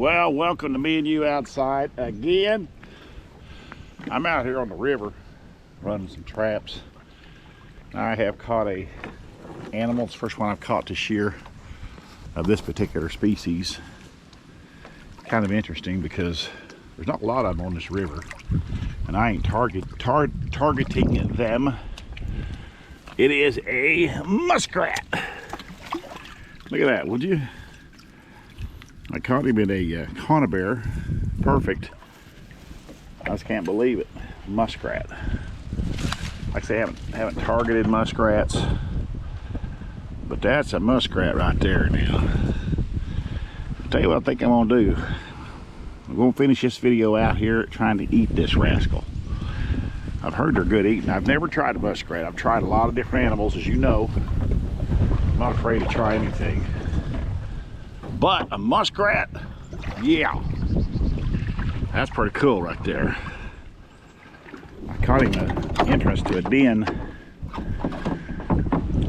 Well, welcome to me and you outside again. I'm out here on the river running some traps. I have caught a animal. It's the first one I've caught this year of this particular species. Kind of interesting because there's not a lot of them on this river, and I ain't targeting them. It is a muskrat. Look at that, would you? I caught him in a conibear. Perfect. I just can't believe it. Muskrat. Like I say, I haven't targeted muskrats, but that's a muskrat right there now. I'll tell you what I think I'm gonna do. I'm gonna finish this video out here trying to eat this rascal. I've heard they're good eating. I've never tried a muskrat. I've tried a lot of different animals, as you know. I'm not afraid to try anything. But a muskrat, yeah, that's pretty cool right there. I caught him an entrance to a den,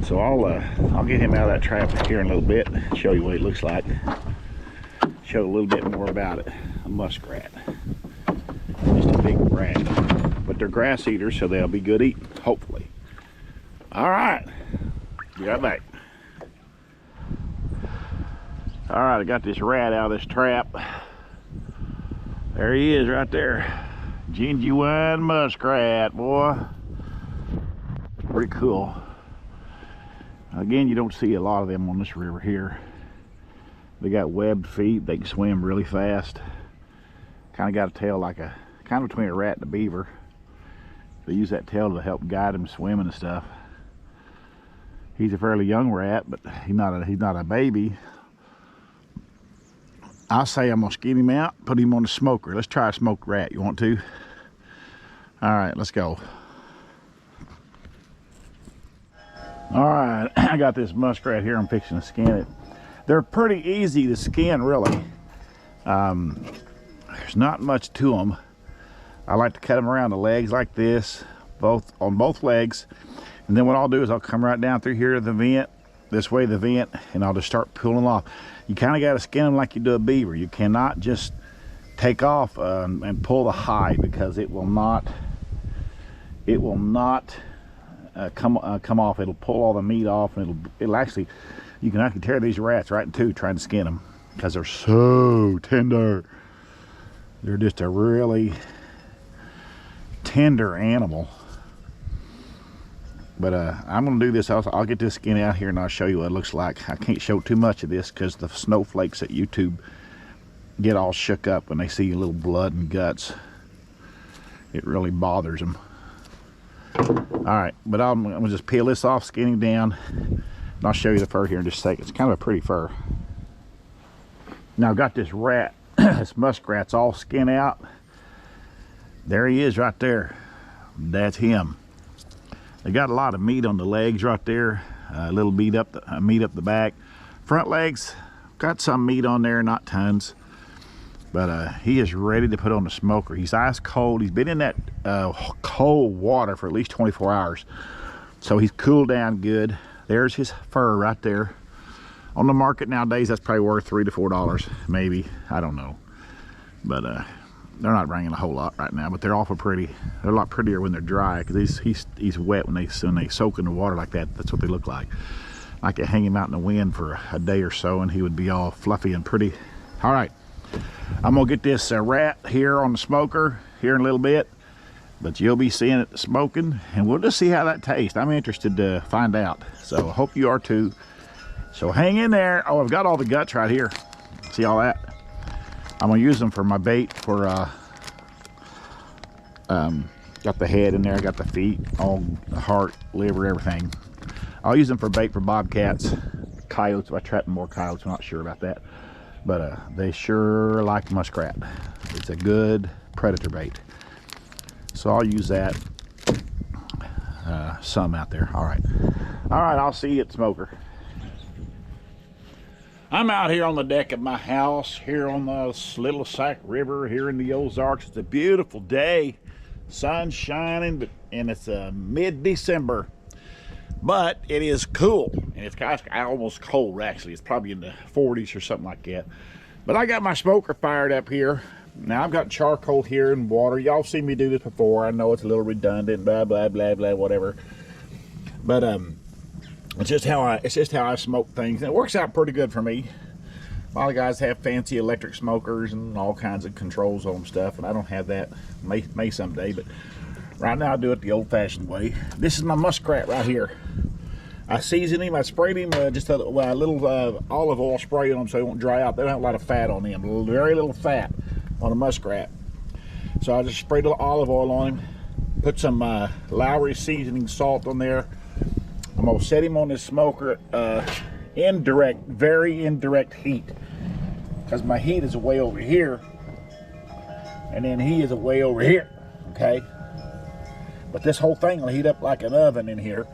so I'll get him out of that trap here in a little bit, show you what he looks like, show a little bit more about it. A muskrat, just a big rat, but they're grass eaters, so they'll be good eating, hopefully. All right, be right back. All right, I got this rat out of this trap. There he is right there. Genuine muskrat, boy. Pretty cool. Again, you don't see a lot of them on this river here. They got webbed feet. They can swim really fast. Kind of got a tail like kind of between a rat and a beaver. They use that tail to help guide them swimming and stuff. He's a fairly young rat, but he's not a baby. I say I'm gonna skin him out, put him on the smoker. Let's try a smoked rat. You want to? All right, let's go. All right, I got this muskrat here. I'm fixing to skin it. They're pretty easy to skin, really. There's not much to them. I like to cut them around the legs like this, on both legs. And then what I'll do is I'll come right down through here to the vent, this way the vent, and I'll just start pulling off. You kind of got to skin them like you do a beaver. You cannot just take off and pull the hide, because it will not come off. It'll pull all the meat off, and it'll actually, you can actually tear these rats right in two trying to skin them, because they're so tender. They're just a really tender animal. But I'm gonna do this. I'll get this skin out here and I'll show you what it looks like. I can't show too much of this because the snowflakes at YouTube get all shook up when they see a little blood and guts. It really bothers them. All right, but I'm gonna just peel this off, skin him down, and I'll show you the fur here in just a second. It's kind of a pretty fur. Now I've got this rat, this muskrat's all skin out. There he is right there. That's him. They got a lot of meat on the legs right there, a little meat up the back. Front legs, got some meat on there, not tons. But he is ready to put on the smoker. He's ice cold. He's been in that cold water for at least 24 hours. So he's cooled down good. There's his fur right there. On the market nowadays, that's probably worth $3 to $4, maybe. I don't know. But they're not bringing a whole lot right now, but they're awful pretty. They're a lot prettier when they're dry, because he's wet when they soak in the water like that. That's what they look like. I could hang him out in the wind for a day or so, and he would be all fluffy and pretty. All right, I'm gonna get this rat here on the smoker here in a little bit, but you'll be seeing it smoking, and we'll just see how that tastes. I'm interested to find out, so I hope you are too. So hang in there. Oh, I've got all the guts right here. See all that? I'm gonna use them for my bait for got the head in there, got the feet, all the heart, liver, everything. I'll use them for bait for bobcats, coyotes. If I trap more coyotes, I'm not sure about that, but they sure like muskrat. It's a good predator bait, so I'll use that some out there. All right, I'll see you at the smoker. I'm out here on the deck of my house here on the Little Sac River here in the Ozarks. It's a beautiful day, sun's shining, and it's mid-December, but it is cool, and it's kind of almost cold actually. It's probably in the 40s or something like that. But I got my smoker fired up here. Now I've got charcoal here and water. Y'all seen me do this before. I know it's a little redundant, blah blah blah blah, whatever. But it's just how I smoke things, and it works out pretty good for me. A lot of guys have fancy electric smokers and all kinds of controls on them stuff, and I don't have that. May someday, but right now I do it the old-fashioned way. This is my muskrat right here. I seasoned him. I sprayed him just a little olive oil spray on him so he won't dry out. They don't have a lot of fat on them. Very little fat on a muskrat. So I just sprayed a little olive oil on him. Put some Lowry seasoning salt on there. I'm gonna set him on this smoker, very indirect heat, because my heat is way over here, and then he is way over here. Okay, but this whole thing will heat up like an oven in here,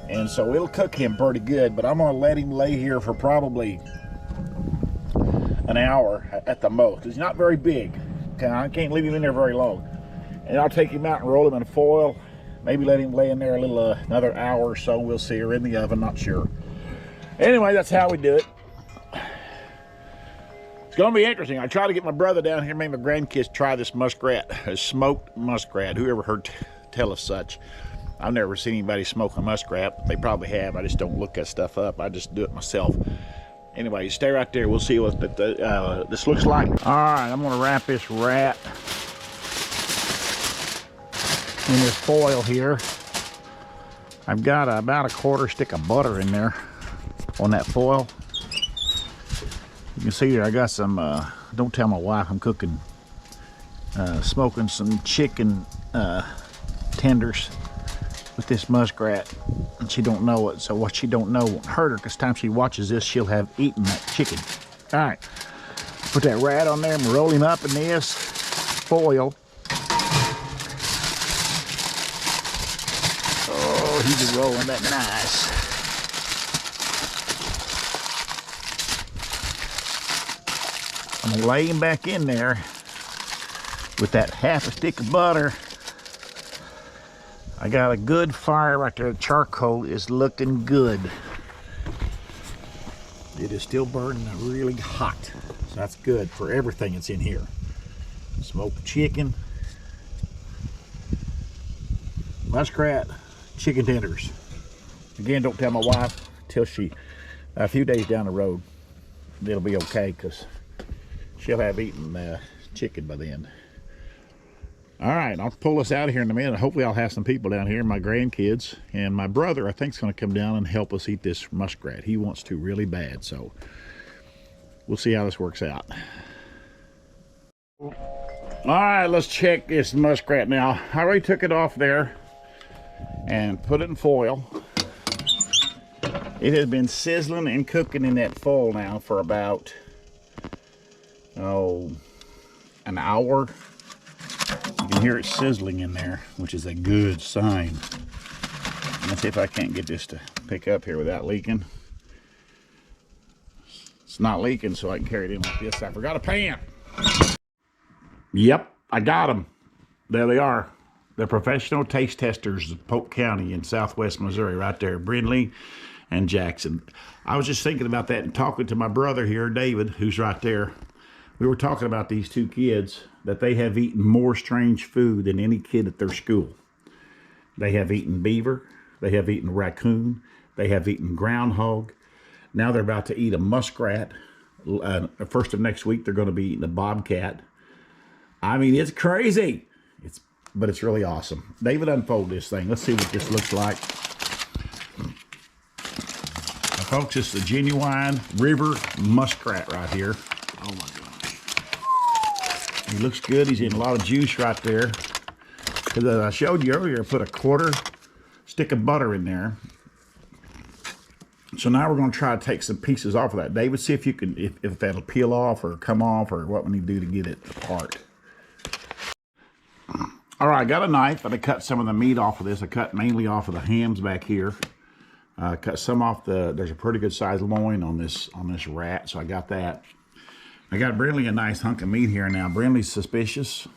and so it'll cook him pretty good. But I'm gonna let him lay here for probably an hour at the most, because he's not very big. Okay, I can't leave him in there very long, and I'll take him out and roll him in foil. Maybe let him lay in there a little another hour or so. We'll see, or in the oven, not sure. Anyway, that's how we do it. It's gonna be interesting. I try to get my brother down here, maybe my grandkids try this muskrat, a smoked muskrat. Whoever heard tell of such? I've never seen anybody smoke a muskrat. They probably have. I just don't look that stuff up. I just do it myself. Anyway, stay right there. We'll see what this looks like. All right, I'm gonna wrap this rat in this foil here. I've got about a quarter stick of butter in there on that foil. You can see here I got some, don't tell my wife I'm cooking, smoking some chicken tenders with this muskrat, and she don't know it. So what she don't know won't hurt her, because time she watches this, she'll have eaten that chicken. All right, put that rat on there and roll him up in this foil. Oh, he's rolling that nice. I'm gonna lay him back in there with that half a stick of butter. I got a good fire right there. The charcoal is looking good. It is still burning really hot. So that's good for everything that's in here. Smoked chicken, muskrat, chicken tenders. Again, don't tell my wife till a few days down the road. It'll be okay, because she'll have eaten chicken by then. All right, I'll pull this out of here in a minute. Hopefully I'll have some people down here, my grandkids, and my brother, I think, is going to come down and help us eat this muskrat. He wants to really bad, so we'll see how this works out. All right, let's check this muskrat now. I already took it off there and put it in foil. It has been sizzling and cooking in that foil now for about, an hour. You can hear it sizzling in there, which is a good sign. Let's see if I can't get this to pick up here without leaking. It's not leaking, so I can carry it in like this. I forgot a pan. Yep, I got them. There they are. The professional taste testers of Polk County in southwest Missouri, right there, Brindley and Jackson. I was just thinking about that and talking to my brother here, David, who's right there. We were talking about these two kids, that they have eaten more strange food than any kid at their school. They have eaten beaver, they have eaten raccoon, they have eaten groundhog. Now they're about to eat a muskrat. First of next week, they're going to be eating a bobcat. I mean, it's crazy. But it's really awesome. David, unfold this thing. Let's see what this looks like. Now, folks, it's the genuine river muskrat right here. Oh my gosh. He looks good. He's in a lot of juice right there. Because as I showed you earlier, I put a quarter stick of butter in there. So now we're going to try to take some pieces off of that. David, see if you can, if that'll peel off or come off, or what we need to do to get it apart. All right, I got a knife and I cut some of the meat off of this. I cut mainly off of the hams back here. Cut some off there's a pretty good sized loin on this rat, so I got that. I got Brindley a nice hunk of meat here now. Brindley's suspicious.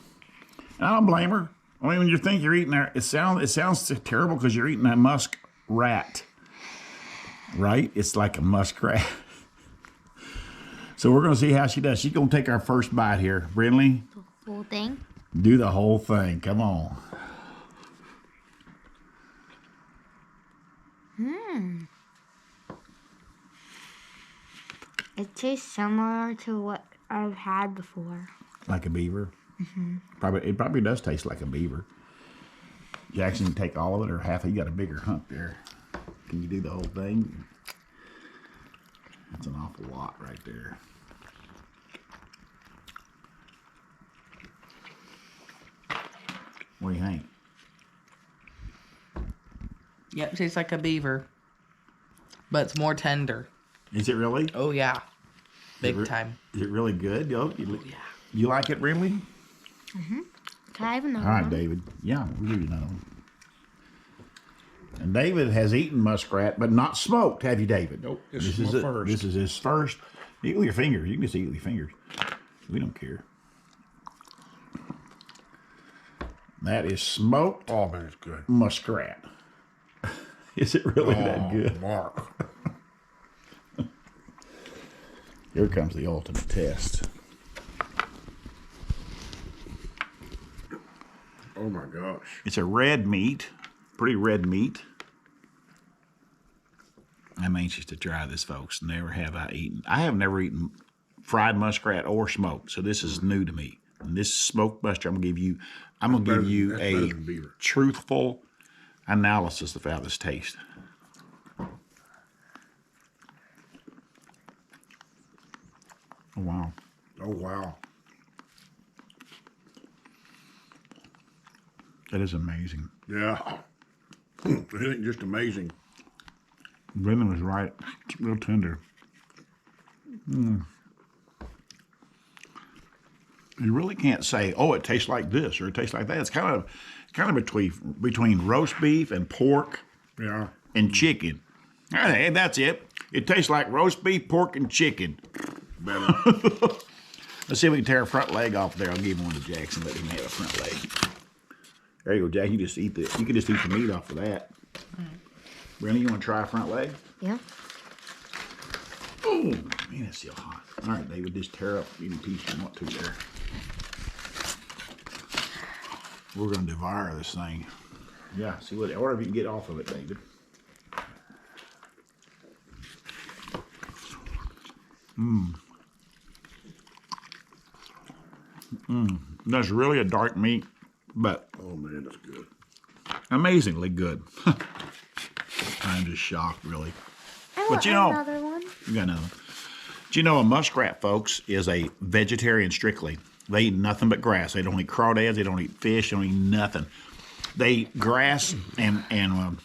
I don't blame her. I mean, when you think you're eating there, it sounds terrible because you're eating a musk rat, right? It's like a muskrat. So we're going to see how she does. She's going to take our first bite here. Brindley? The whole thing? Do the whole thing. Come on. It tastes similar to what I've had before. Like a beaver? It probably does taste like a beaver. Jackson, you take all of it or half of it? You got a bigger hump there. Can you do the whole thing? That's an awful lot right there. What do you think? Yep, tastes like a beaver. But it's more tender. Is it really? Oh, yeah. Big time. Is it really good? Yeah. You like it, really? Can I have another All right, one? David. Yeah, we'll give you another one. And David has eaten muskrat, but not smoked, have you, David? Nope, this is my first. This is his first. Eat with your fingers. You can just eat with your fingers. We don't care. That is smoked Oh, man, it's good. muskrat. Is it really that good? Mark. Here comes the ultimate test. Oh, my gosh. It's a red meat, pretty red meat. I'm anxious to try this, folks. Never have I eaten. I have never eaten fried muskrat or smoked, so this is new to me. And this smoked muskrat, I'm gonna give you That's better a than beaver. truthful analysis of how this tastes. Oh wow! Oh, wow. That is amazing. Yeah. It ain't just amazing. Brendan was right. It's real tender. You really can't say, oh, it tastes like this or it tastes like that. It's kind of between roast beef and pork Yeah. and chicken. And that's it. It tastes like roast beef, pork, and chicken. Better. Let's see if we can tear a front leg off there. I'll give one to Jackson. Let him have a front leg. There you go, Jack. You can just eat the meat off of that. Brendan, you want to try a front leg? Yeah. Oh, man, it's still hot. All right, David, just tear up any piece you want to there. We're going to devour this thing. Yeah, see whatever you can get off of it, David. That's really a dark meat, but Oh, man, that's good. amazingly good. I'm just shocked, really. I But want you know- another one. You got another one. Do you know a muskrat, folks, is a vegetarian strictly. They eat nothing but grass. They don't eat crawdads. They don't eat fish. They don't eat nothing. They eat grass and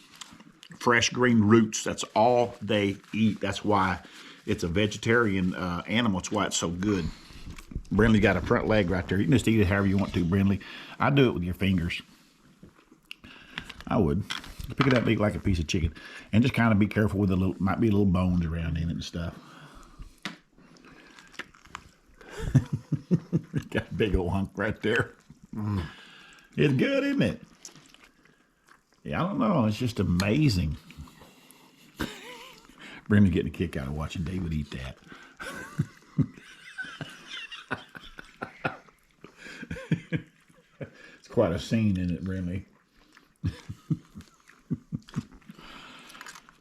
fresh green roots. That's all they eat. That's why it's a vegetarian animal. That's why it's so good. Brindley got a front leg right there. You can just eat it however you want to, Brindley. I do it with your fingers. I would. Pick it up, eat like a piece of chicken. And just kind of be careful with the little, might be little bones around in it and stuff. Got a big old hunk right there. It's good, isn't it? Yeah, I don't know. It's just amazing. Brenda's getting a kick out of watching David eat that. It's quite a scene, isn't it, Brendan?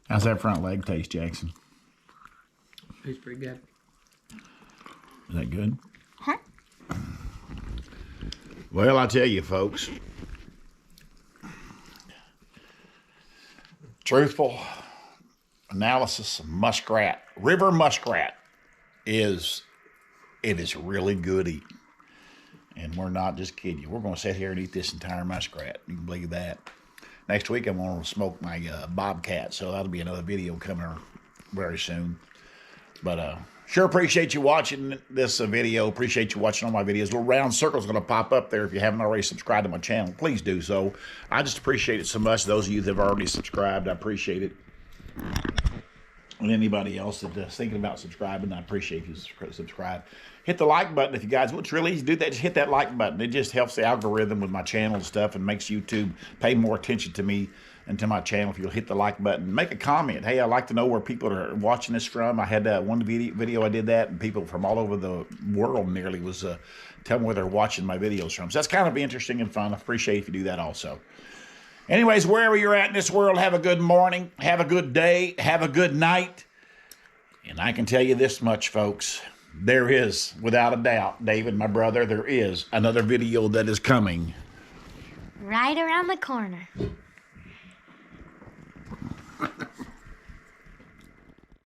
How's that front leg taste, Jackson? Tastes pretty good. Is that good? Huh? Well, I tell you, folks. Truthful analysis of muskrat, river muskrat, is really good eating. And we're not just kidding you. We're going to sit here and eat this entire muskrat. You can believe that. Next week, I'm going to smoke my bobcat, so that'll be another video coming very soon. But sure appreciate you watching this video. Appreciate you watching all my videos. A little round circle's going to pop up there. If you haven't already subscribed to my channel, please do so. I just appreciate it so much. Those of you that have already subscribed, I appreciate it. And anybody else that's thinking about subscribing, I appreciate you subscribe. Hit the like button if you guys. It's really easy to do that. Just hit that like button. It just helps the algorithm with my channel and stuff and makes YouTube pay more attention to me and to my channel if you'll hit the like button. Make a comment. Hey, I'd like to know where people are watching this from. I had one video I did that, and people from all over the world nearly was telling me where they're watching my videos from. So that's kind of interesting and fun. I appreciate if you do that also. Anyways, wherever you're at in this world, have a good morning, have a good day, have a good night. And I can tell you this much, folks. There is, without a doubt, David, my brother, there is another video that is coming Right around the corner.